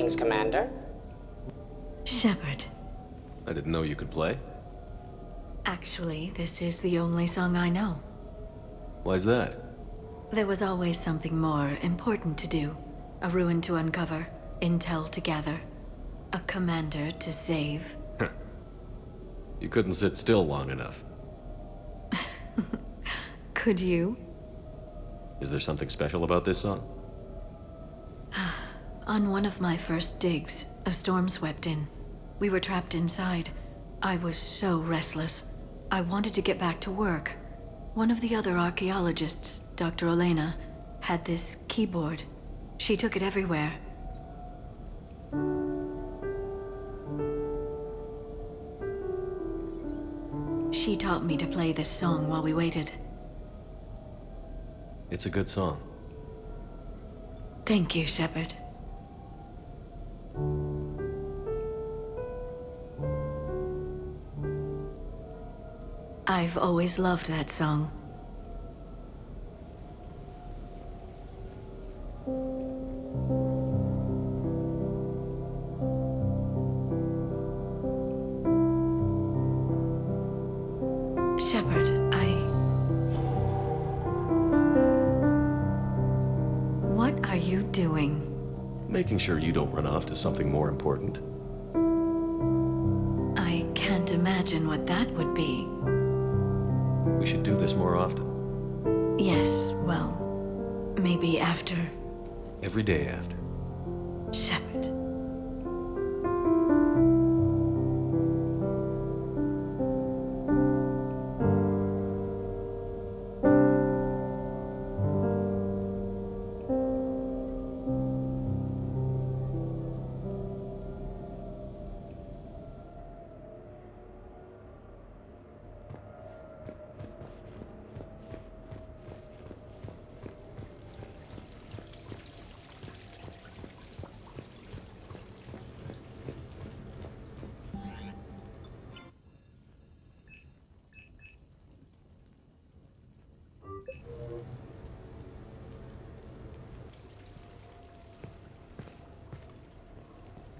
Greetings, Commander. Shepard. I didn't know you could play. Actually, this is the only song I know. Why's that? There was always something more important to do. A ruin to uncover, intel to gather, a commander to save. You couldn't sit still long enough. Could you? Is there something special about this song? On one of my first digs, a storm swept in. We were trapped inside. I was so restless. I wanted to get back to work. One of the other archaeologists, Dr. Olena, had this keyboard. She took it everywhere. She taught me to play this song while we waited. It's a good song. Thank you, Shepard. I've always loved that song. Shepard, What are you doing? Making sure you don't run off to something more important. I can't imagine what that would be. We should do this more often. Yes, well, maybe after. Every day after. Shepard.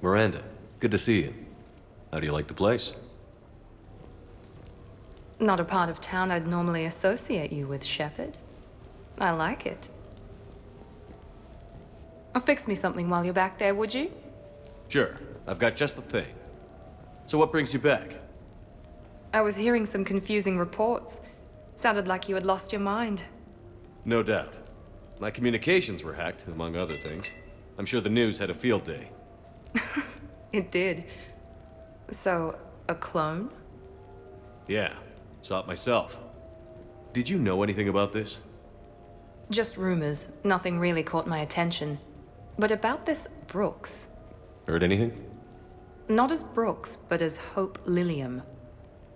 Miranda, good to see you. How do you like the place? Not a part of town I'd normally associate you with, Shepard. I like it. Fix me something while you're back there, would you? Sure, I've got just the thing. So what brings you back? I was hearing some confusing reports. Sounded like you had lost your mind. No doubt. My communications were hacked, among other things. I'm sure the news had a field day. It did. So, a clone? Yeah, saw it myself. Did you know anything about this? Just rumors. Nothing really caught my attention. But about this Brooks. Heard anything? Not as Brooks, but as Hope Lilium.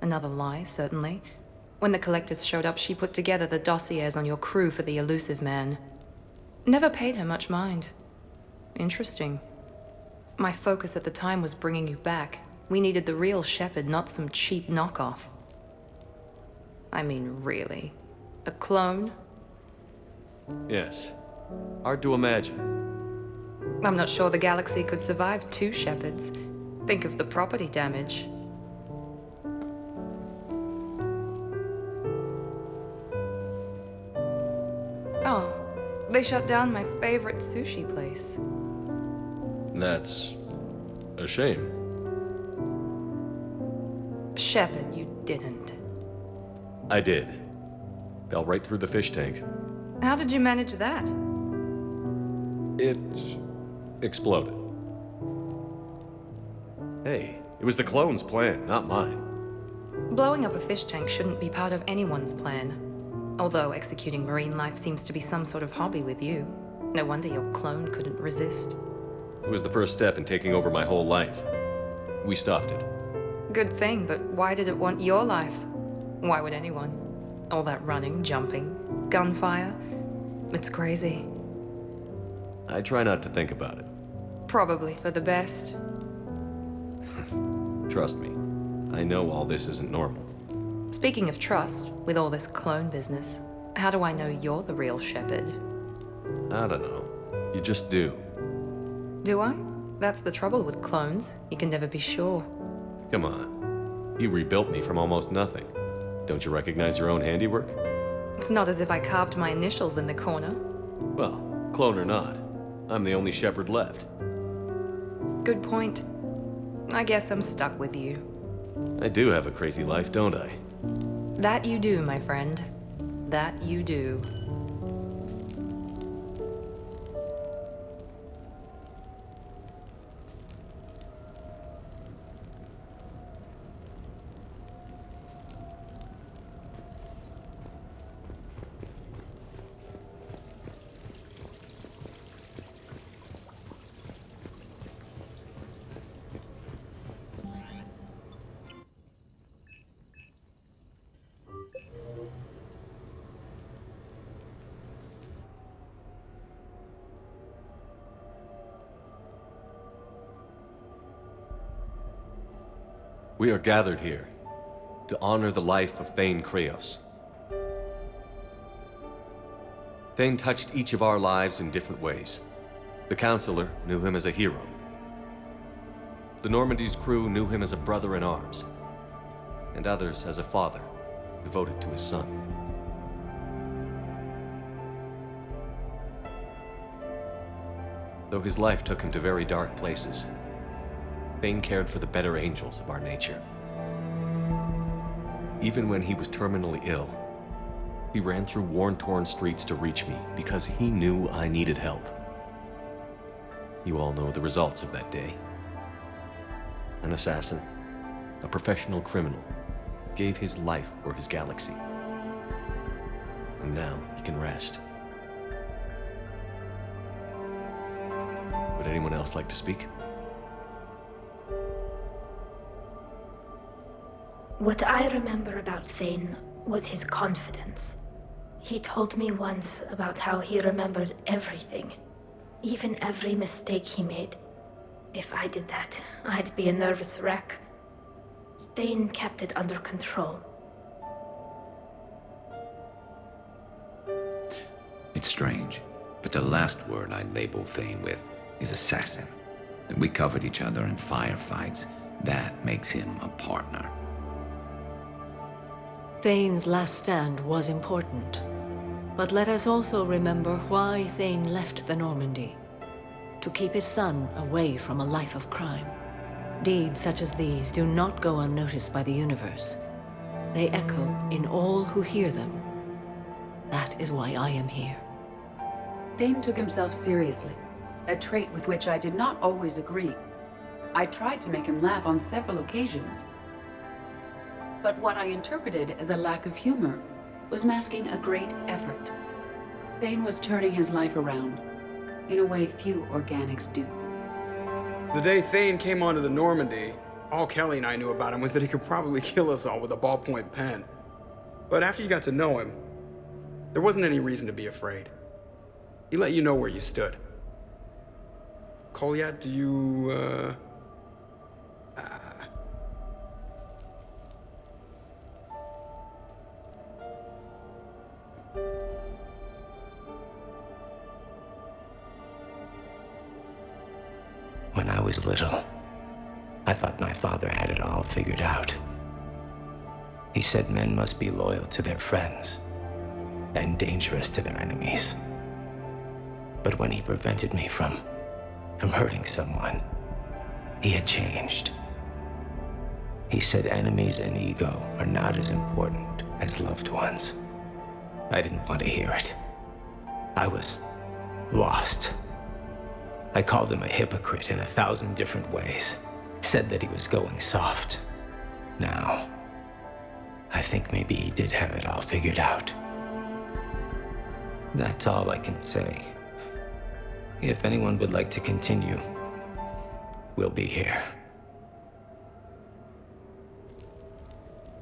Another lie, certainly. When the collectors showed up, she put together the dossiers on your crew for the elusive man. Never paid her much mind. Interesting. My focus at the time was bringing you back. We needed the real Shepard, not some cheap knockoff. I mean, really. A clone? Yes. Hard to imagine. I'm not sure the galaxy could survive two Shepards. Think of the property damage. Oh, they shut down my favorite sushi place. That's a shame. Shepard, you didn't. I did. Fell right through the fish tank. How did you manage that? It exploded. Hey, it was the clone's plan, not mine. Blowing up a fish tank shouldn't be part of anyone's plan. Although executing marine life seems to be some sort of hobby with you. No wonder your clone couldn't resist. It was the first step in taking over my whole life. We stopped it. Good thing, but why did it want your life? Why would anyone? All that running, jumping, gunfire. It's crazy. I try not to think about it. Probably for the best. Trust me, I know all this isn't normal. Speaking of trust, with all this clone business, how do I know you're the real Shepard? I don't know. You just do. Do I? That's the trouble with clones. You can never be sure. Come on. You rebuilt me from almost nothing. Don't you recognize your own handiwork? It's not as if I carved my initials in the corner. Well, clone or not, I'm the only shepherd left. Good point. I guess I'm stuck with you. I do have a crazy life, don't I? That you do, my friend. That you do. We are gathered here to honor the life of Thane Krios. Thane touched each of our lives in different ways. The Counselor knew him as a hero. The Normandy's crew knew him as a brother in arms, and others as a father devoted to his son. Though his life took him to very dark places, Thane cared for the better angels of our nature. Even when he was terminally ill, he ran through worn-torn streets to reach me because he knew I needed help. You all know the results of that day. An assassin, a professional criminal, gave his life for his galaxy. And now he can rest. Would anyone else like to speak? What I remember about Thane was his confidence. He told me once about how he remembered everything, even every mistake he made. If I did that, I'd be a nervous wreck. Thane kept it under control. It's strange, but the last word I'd label Thane with is assassin. We covered each other in firefights. That makes him a partner. Thane's last stand was important. But let us also remember why Thane left the Normandy. To keep his son away from a life of crime. Deeds such as these do not go unnoticed by the universe. They echo in all who hear them. That is why I am here. Thane took himself seriously, a trait with which I did not always agree. I tried to make him laugh on several occasions. But what I interpreted as a lack of humor was masking a great effort. Thane was turning his life around, in a way few organics do. The day Thane came onto the Normandy, all Kelly and I knew about him was that he could probably kill us all with a ballpoint pen. But after you got to know him, there wasn't any reason to be afraid. He let you know where you stood. Kolyat, do you, When I was little, I thought my father had it all figured out. He said men must be loyal to their friends and dangerous to their enemies. But when he prevented me from hurting someone, he had changed. He said enemies and ego are not as important as loved ones. I didn't want to hear it. I was lost. I called him a hypocrite in 1,000 different ways. Said that he was going soft. Now, I think maybe he did have it all figured out. That's all I can say. If anyone would like to continue, we'll be here.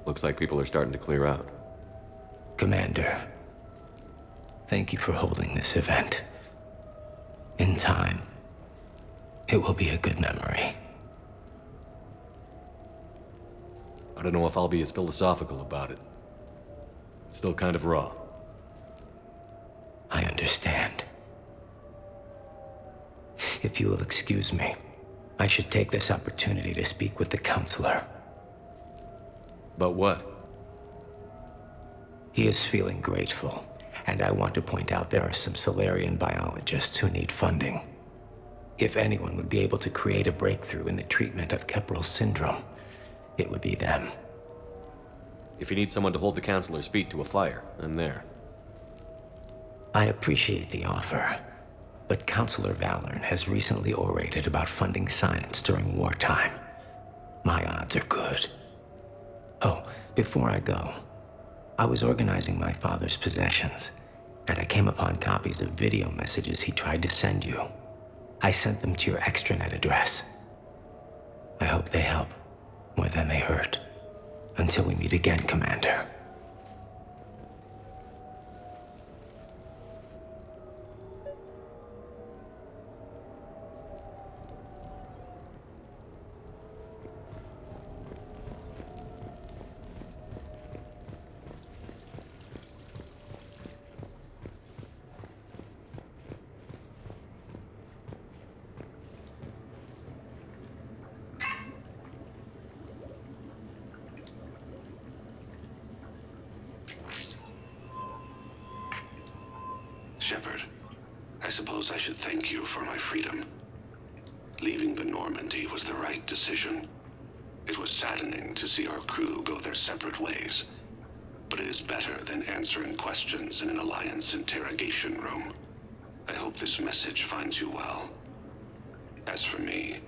Looks like people are starting to clear out. Commander, thank you for holding this event. In time, it will be a good memory. I don't know if I'll be as philosophical about it. It's still kind of raw. I understand. If you will excuse me, I should take this opportunity to speak with the counselor. But what? He is feeling grateful, and I want to point out there are some Solarian biologists who need funding. If anyone would be able to create a breakthrough in the treatment of Kepral syndrome, it would be them. If you need someone to hold the counselor's feet to a fire, I'm there. I appreciate the offer, but Counselor Valorn has recently orated about funding science during wartime. My odds are good. Oh, before I go, I was organizing my father's possessions, and I came upon copies of video messages he tried to send you. I sent them to your extranet address. I hope they help, more than they hurt. Until we meet again, Commander. Shepard, I suppose I should thank you for my freedom. Leaving the Normandy was the right decision. It was saddening to see our crew go their separate ways, but it is better than answering questions in an Alliance interrogation room. I hope this message finds you well. As for me,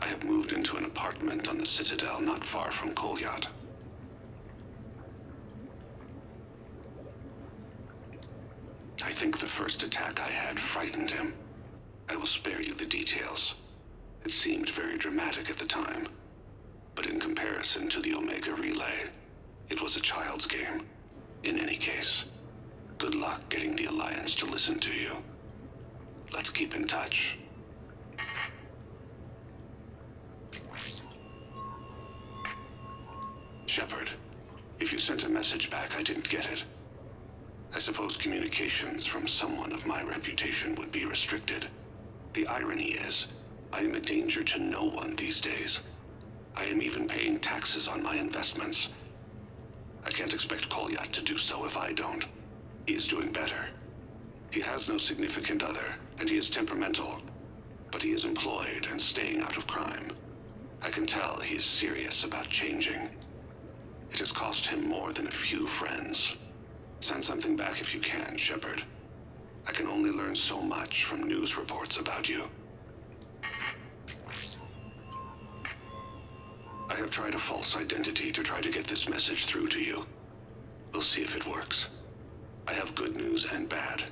I have moved into an apartment on the Citadel not far from Kolyat. I think the first attack I had frightened him. I will spare you the details. It seemed very dramatic at the time, but in comparison to the Omega Relay, it was a child's game. In any case, good luck getting the Alliance to listen to you. Let's keep in touch. Shepard, if you sent a message back, I didn't get it. I suppose communications from someone of my reputation would be restricted. The irony is, I am a danger to no one these days. I am even paying taxes on my investments. I can't expect Kolyat to do so if I don't. He is doing better. He has no significant other, and he is temperamental, but he is employed and staying out of crime. I can tell he is serious about changing. It has cost him more than a few friends. Send something back if you can, Shepard. I can only learn so much from news reports about you. I have tried a false identity to try to get this message through to you. We'll see if it works. I have good news and bad.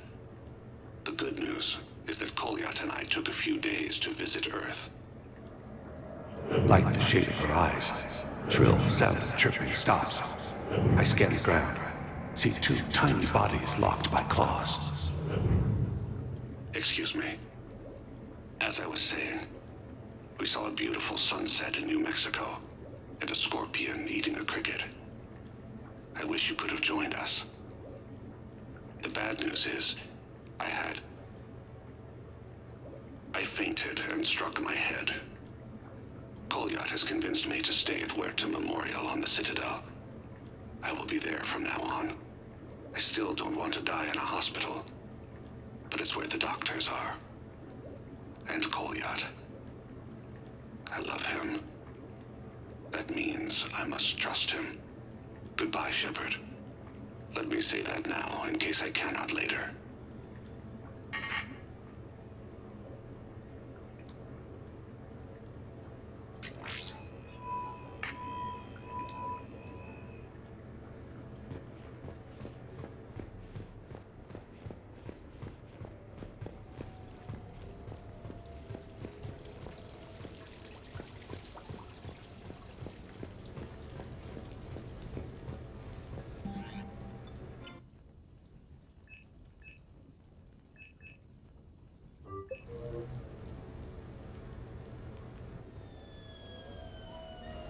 The good news is that Kolyat and I took a few days to visit Earth. Like the shade of her eyes, shrill sound of chirping stops. I scan the ground. See two tiny bodies locked by claws. Excuse me. As I was saying, we saw a beautiful sunset in New Mexico, and a scorpion eating a cricket. I wish you could have joined us. The bad news is, I fainted and struck my head. Kolyat has convinced me to stay at Huerta Memorial on the Citadel. I will be there from now on. I still don't want to die in a hospital, but it's where the doctors are. And Kolyat. I love him. That means I must trust him. Goodbye, Shepard. Let me say that now, in case I cannot later.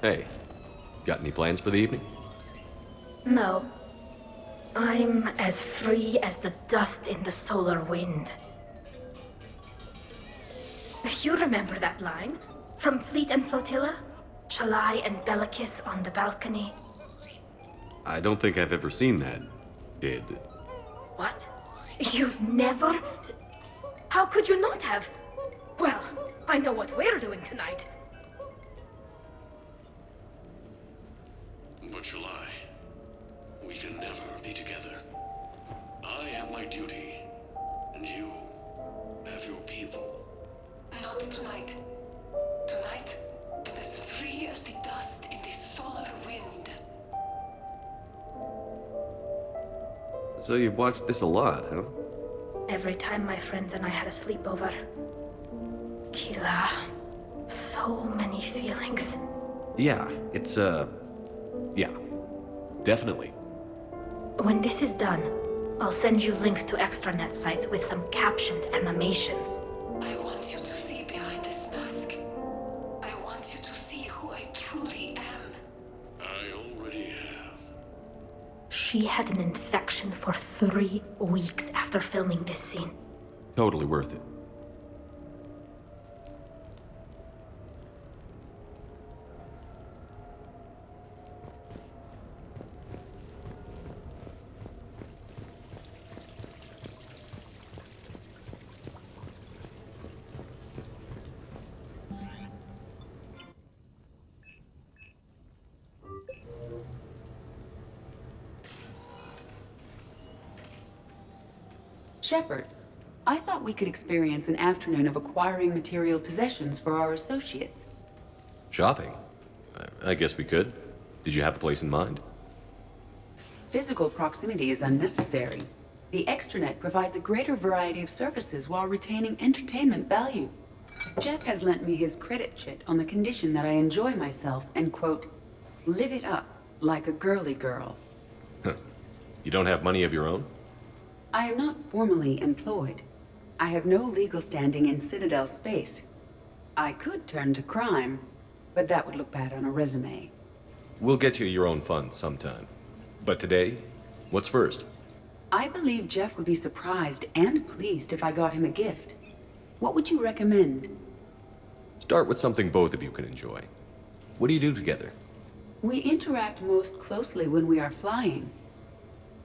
Hey, got any plans for the evening? No. I'm as free as the dust in the solar wind. You remember that line? From Fleet and Flotilla? Shalai and Bellicus on the balcony. I don't think I've ever seen that. Did. What? You've never? How could you not have? Well, I know what we're doing tonight. But July, we can never be together. I have my duty, and you have your people. Not tonight. Tonight, I'm as free as the dust in the solar wind. So you've watched this a lot, huh? Every time my friends and I had a sleepover. Kila. So many feelings. Yeah, it's, yeah. Definitely. When this is done, I'll send you links to extranet sites with some captioned animations. I want you to see behind this mask. I want you to see who I truly am. I already have. She had an infection for 3 weeks after filming this scene. Totally worth it. Shepard, I thought we could experience an afternoon of acquiring material possessions for our associates. Shopping? I guess we could. Did you have a place in mind? Physical proximity is unnecessary. The extranet provides a greater variety of services while retaining entertainment value. Jeff has lent me his credit chit on the condition that I enjoy myself and, quote, live it up like a girly girl. You don't have money of your own? I am not formally employed. I have no legal standing in Citadel space. I could turn to crime, but that would look bad on a resume. We'll get you your own funds sometime. But today, what's first? I believe Jeff would be surprised and pleased if I got him a gift. What would you recommend? Start with something both of you can enjoy. What do you do together? We interact most closely when we are flying.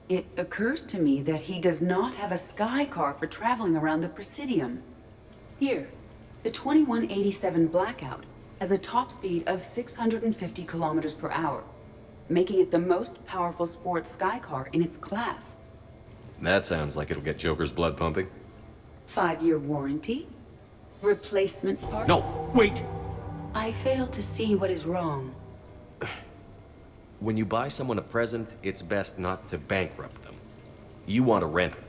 It occurs to me that he does not have a sky car for traveling around the Presidium. Here, the 2187 Blackout has a top speed of 650 kilometers per hour, making it the most powerful sports sky car in its class. That sounds like it'll get Joker's blood pumping. 5-year warranty? Replacement part? No, wait! I fail to see what is wrong. When you buy someone a present, it's best not to bankrupt them. You want to rent it.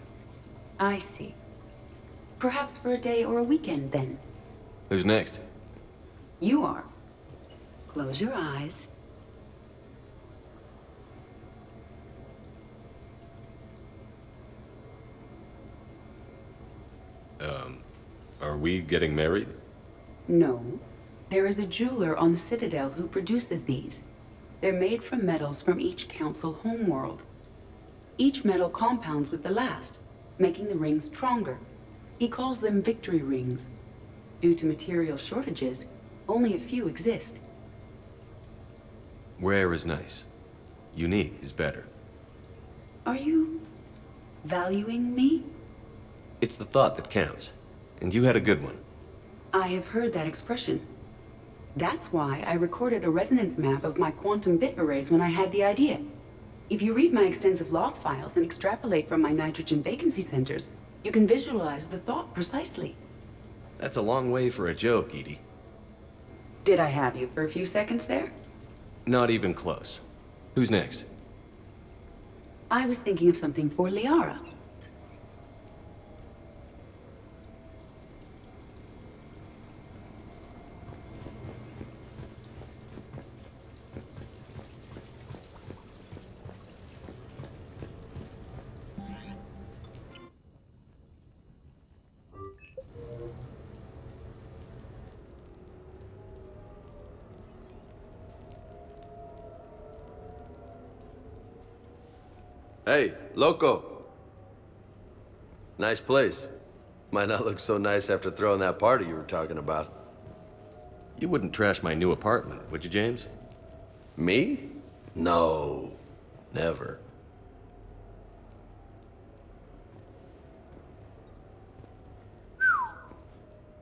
I see. Perhaps for a day or a weekend, then. Who's next? You are. Close your eyes. Are we getting married? No. There is a jeweler on the Citadel who produces these. They're made from metals from each council homeworld. Each metal compounds with the last, making the rings stronger. He calls them victory rings. Due to material shortages, only a few exist. Rare is nice. Unique is better. Are you valuing me? It's the thought that counts. And you had a good one. I have heard that expression. That's why I recorded a resonance map of my quantum bit arrays when I had the idea. If you read my extensive log files and extrapolate from my nitrogen vacancy centers, you can visualize the thought precisely. That's a long way for a joke, Edie. Did I have you for a few seconds there? Not even close. Who's next? I was thinking of something for Liara. Hey, loco. Nice place. Might not look so nice after throwing that party you were talking about. You wouldn't trash my new apartment, would you, James? Me? No. Never.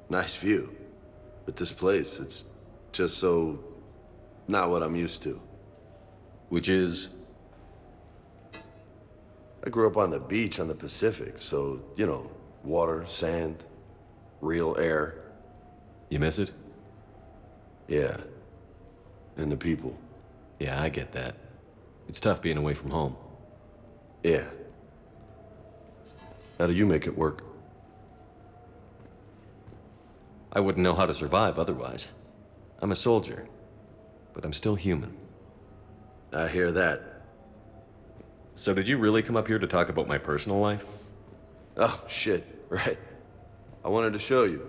Nice view. But this place, it's just so... not what I'm used to. Which is... I grew up on the beach on the Pacific, so, you know, water, sand, real air. You miss it? Yeah. And the people. Yeah, I get that. It's tough being away from home. Yeah. How do you make it work? I wouldn't know how to survive otherwise. I'm a soldier, but I'm still human. I hear that. So did you really come up here to talk about my personal life? Oh, shit. Right. I wanted to show you.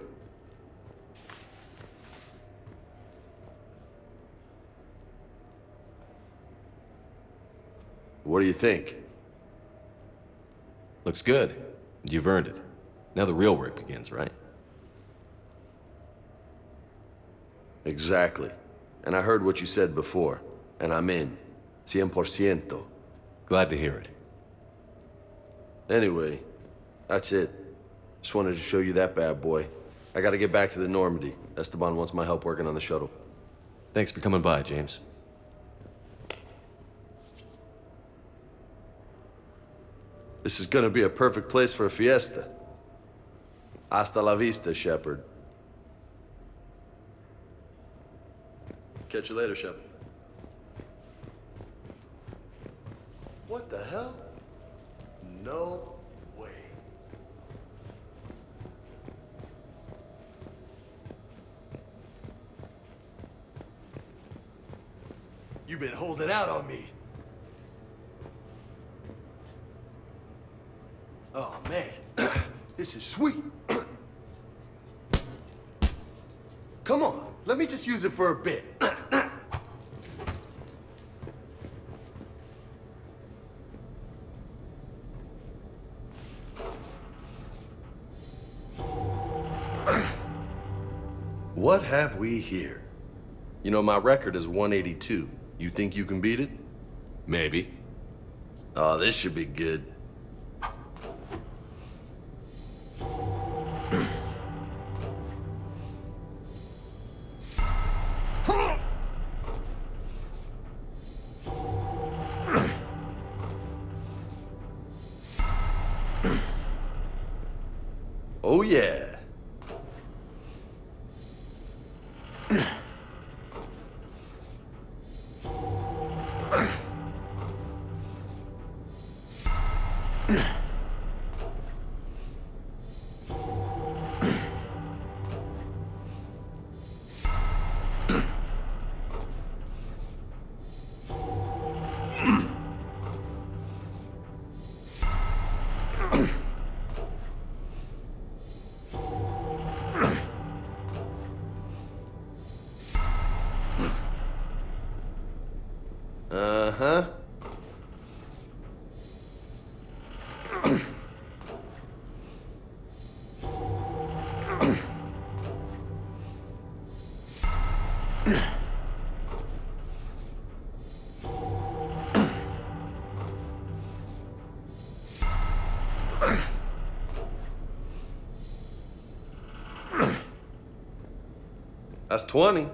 What do you think? Looks good. You've earned it. Now the real work begins, right? Exactly. And I heard what you said before, and I'm in. 100%. Glad to hear it. Anyway, that's it. Just wanted to show you that bad boy. I gotta get back to the Normandy. Esteban wants my help working on the shuttle. Thanks for coming by, James. This is gonna be a perfect place for a fiesta. Hasta la vista, Shepard. Catch you later, Shep. What the hell? No way. You've been holding out on me. Oh, man. This is sweet. Come on, let me just use it for a bit. What have we here? You know, my record is 182. You think you can beat it? Maybe. Oh, this should be good. Oh, yeah. Uh-huh. That's 20.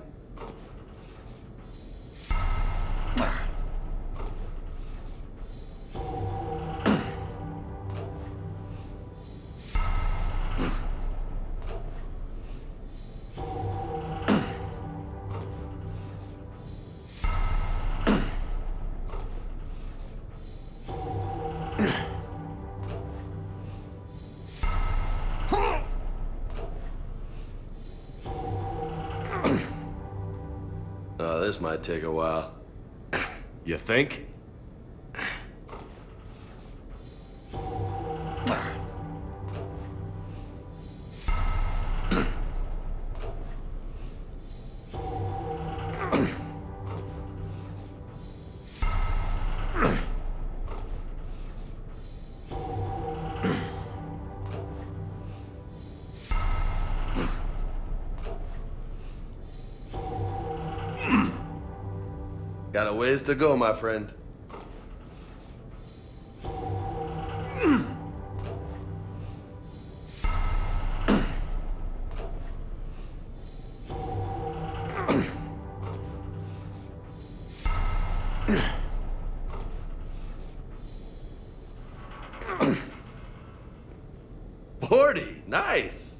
This might take a while. You think? Got a ways to go, my friend. Nice!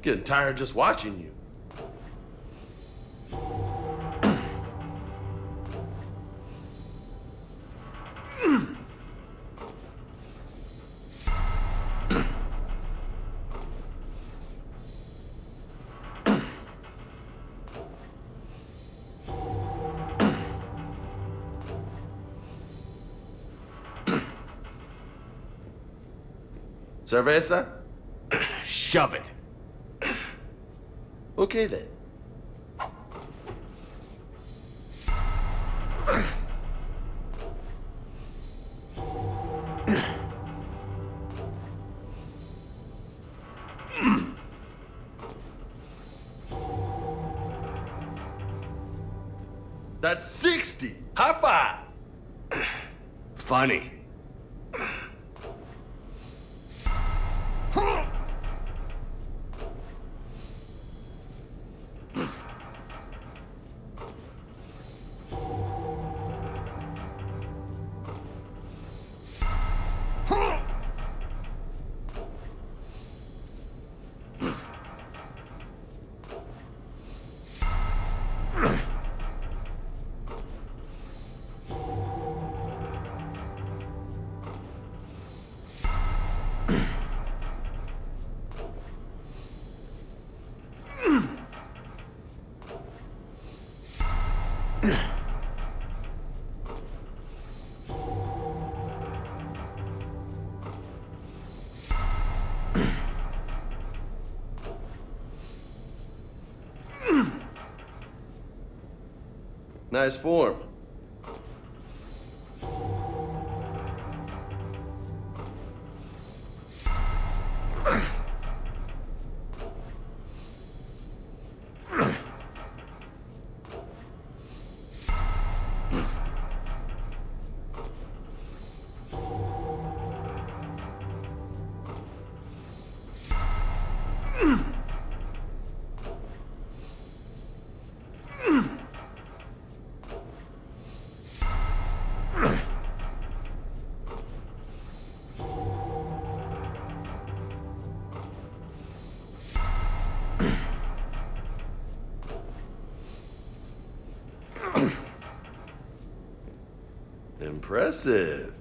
Getting tired just watching you. Cerveza? Shove it. Okay then. That's 60. High five. Funny. Nice form. Impressive.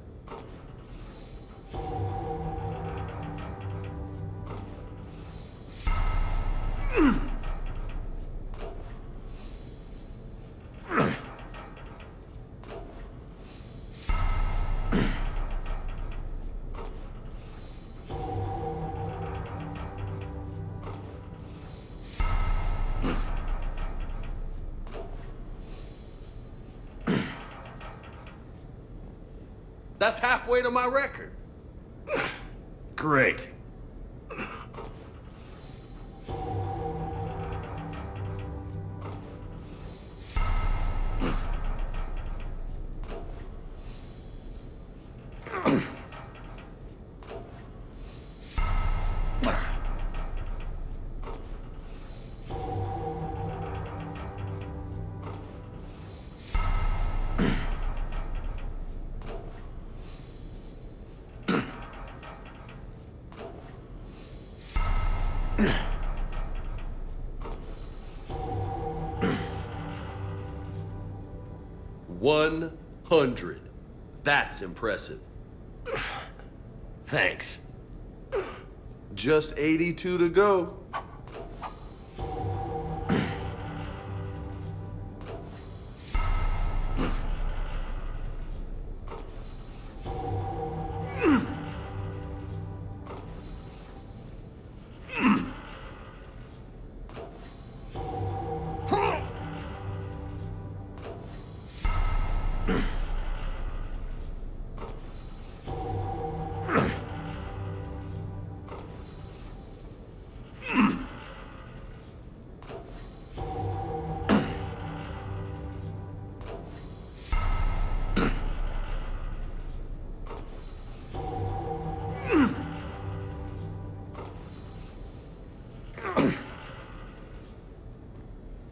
That's halfway to my record. Great. $100. That's impressive. Thanks. Just 82 to go.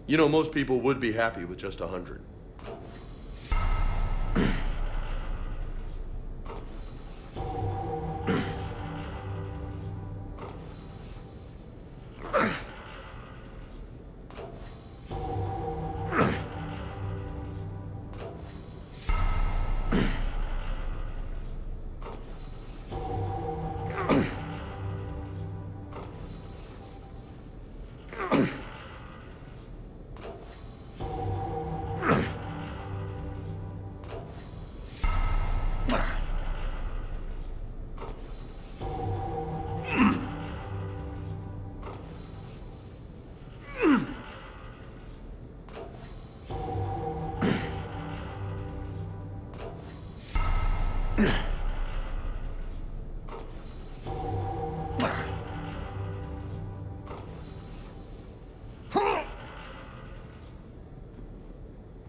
You know, most people would be happy with just 100.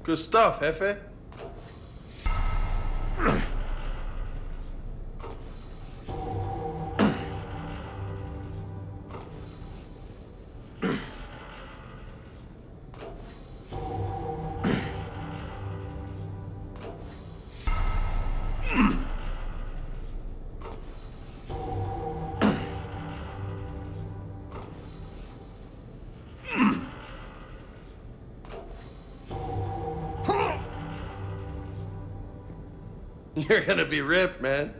Good stuff, Jefe. You're gonna be ripped, man.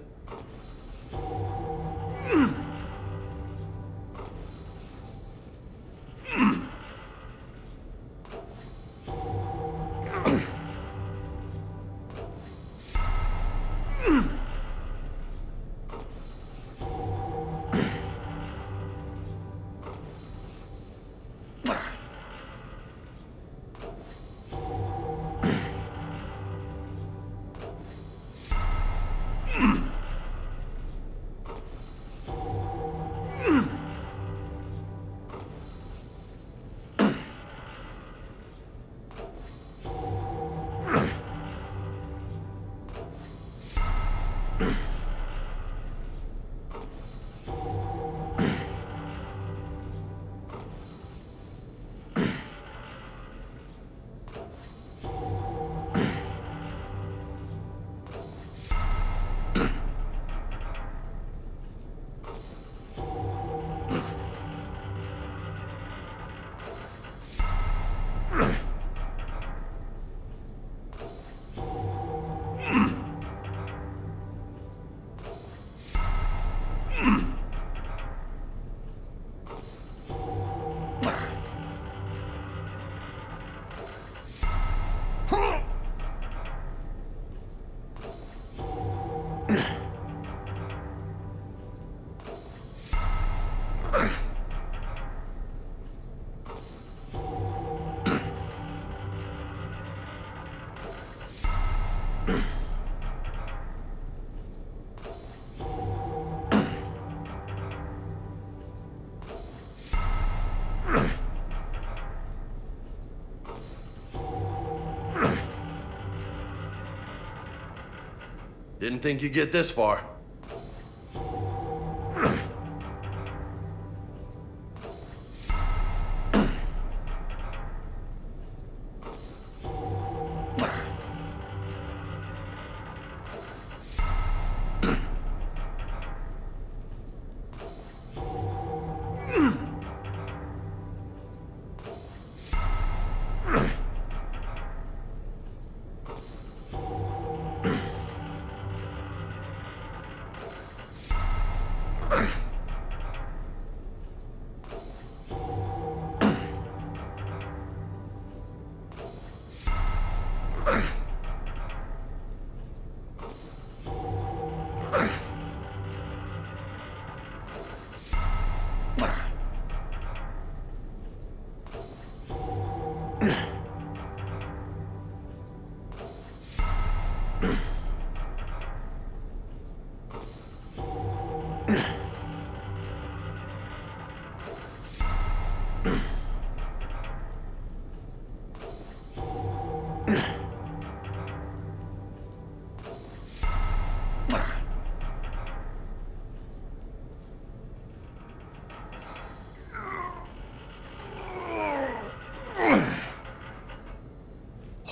Didn't think you'd get this far.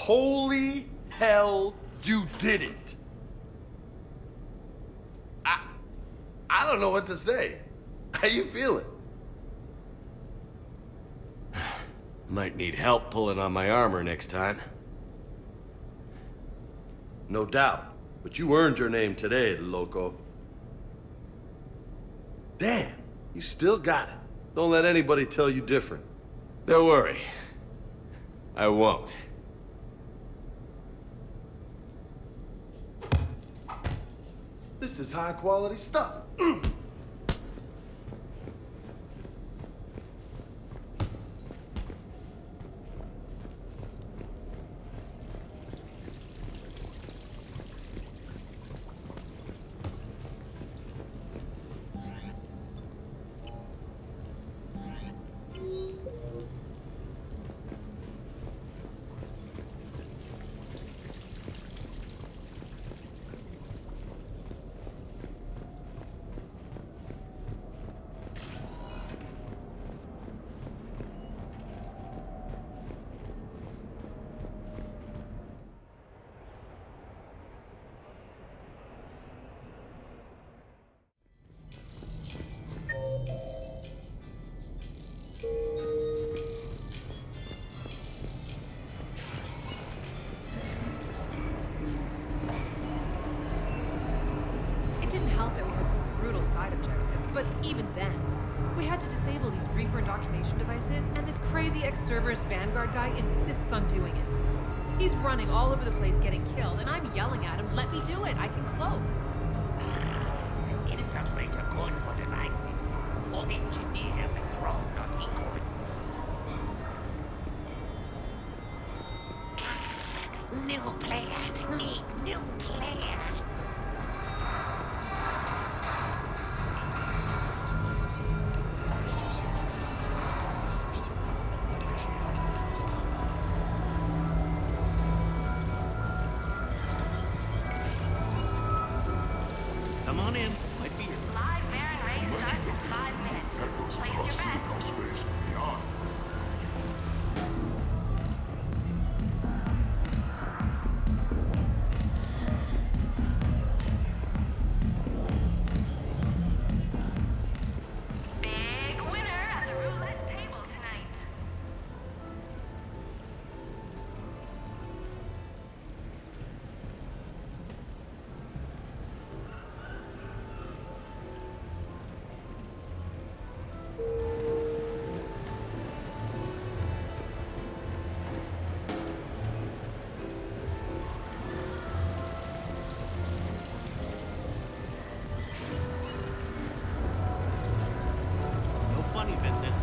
Holy hell, you did it! I don't know what to say. How you feeling? Might need help pulling on my armor next time. No doubt. But you earned your name today, loco. Damn, you still got it. Don't let anybody tell you different. Don't worry. I won't. This is high quality stuff. It didn't help that we had some brutal side objectives, but even then, we had to disable these Reaper indoctrination devices, and this crazy ex-Cerberus Vanguard guy insists on doing it. He's running all over the place getting killed, and I'm yelling at him, let me do it, I can cloak. Infiltrator good for devices, or engineer the drone not equal. New player, need new player. Come on in. Might be Live Baron race starts in 5 minutes. Place your bet. Big winner at the roulette table tonight. no funny business.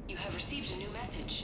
You have received a new message.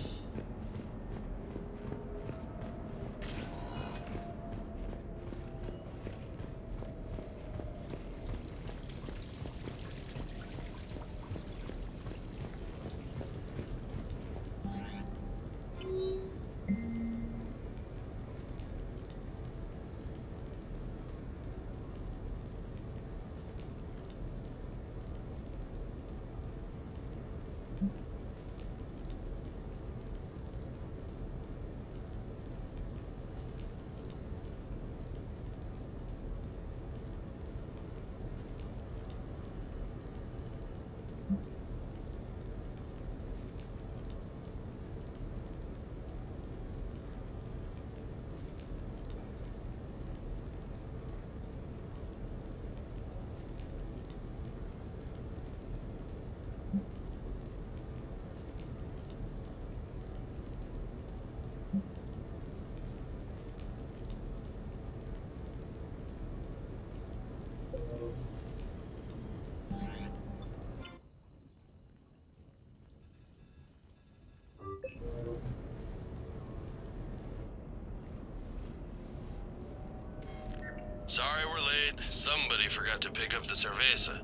Sorry we're late. Somebody forgot to pick up the cerveza.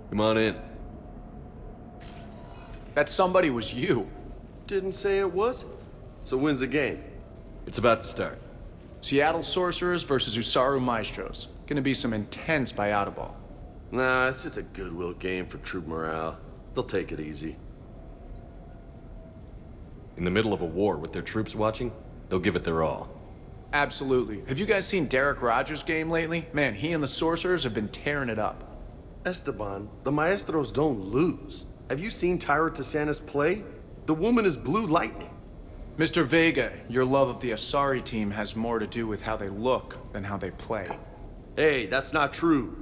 Come on in. That somebody was you. Didn't say it was. So when's the game? It's about to start. Seattle Sorcerers versus Usaru Maestros. Gonna be some intense bayada-ball. Nah, it's just a Goodwill game for troop morale. They'll take it easy. In the middle of a war with their troops watching, they'll give it their all. Absolutely. Have you guys seen Derek Rogers' game lately? Man, he and the Sorcerers have been tearing it up. Esteban, the Maestros don't lose. Have you seen Tyra Tashanis play? The woman is blue lightning. Mr. Vega, your love of the Asari team has more to do with how they look than how they play. Hey, that's not true.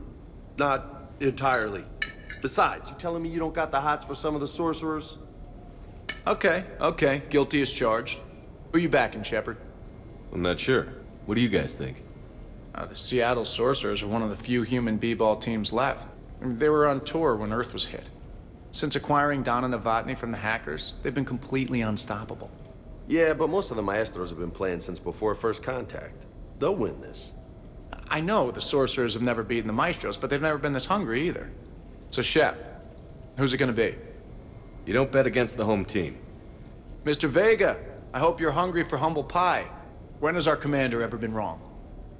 Not entirely. Besides, you telling me you don't got the hots for some of the sorcerers? Okay. Guilty as charged. Who you backing, Shepard? I'm not sure. What do you guys think? The Seattle Sorcerers are one of the few human b-ball teams left. I mean, they were on tour when Earth was hit. Since acquiring Donna Novotny from the hackers, they've been completely unstoppable. Yeah, but most of the Maestros have been playing since before first contact. They'll win this. I know the Sorcerers have never beaten the Maestros, but they've never been this hungry either. So, Shep, who's it gonna be? You don't bet against the home team. Mr. Vega, I hope you're hungry for humble pie. When has our commander ever been wrong?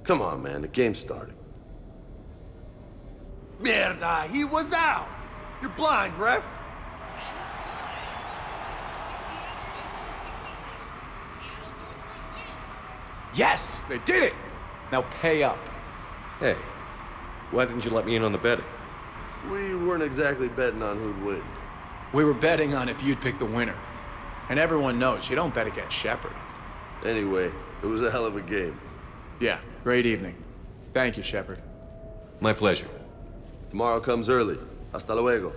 Come on, man, the game's starting. Miranda, he was out! You're blind, ref! Yes, they did it! Now pay up. Hey, why didn't you let me in on the betting? We weren't exactly betting on who'd win. We were betting on if you'd pick the winner. And everyone knows you don't bet against Shepard. Anyway, it was a hell of a game. Yeah, great evening. Thank you, Shepard. My pleasure. Tomorrow comes early. Hasta luego.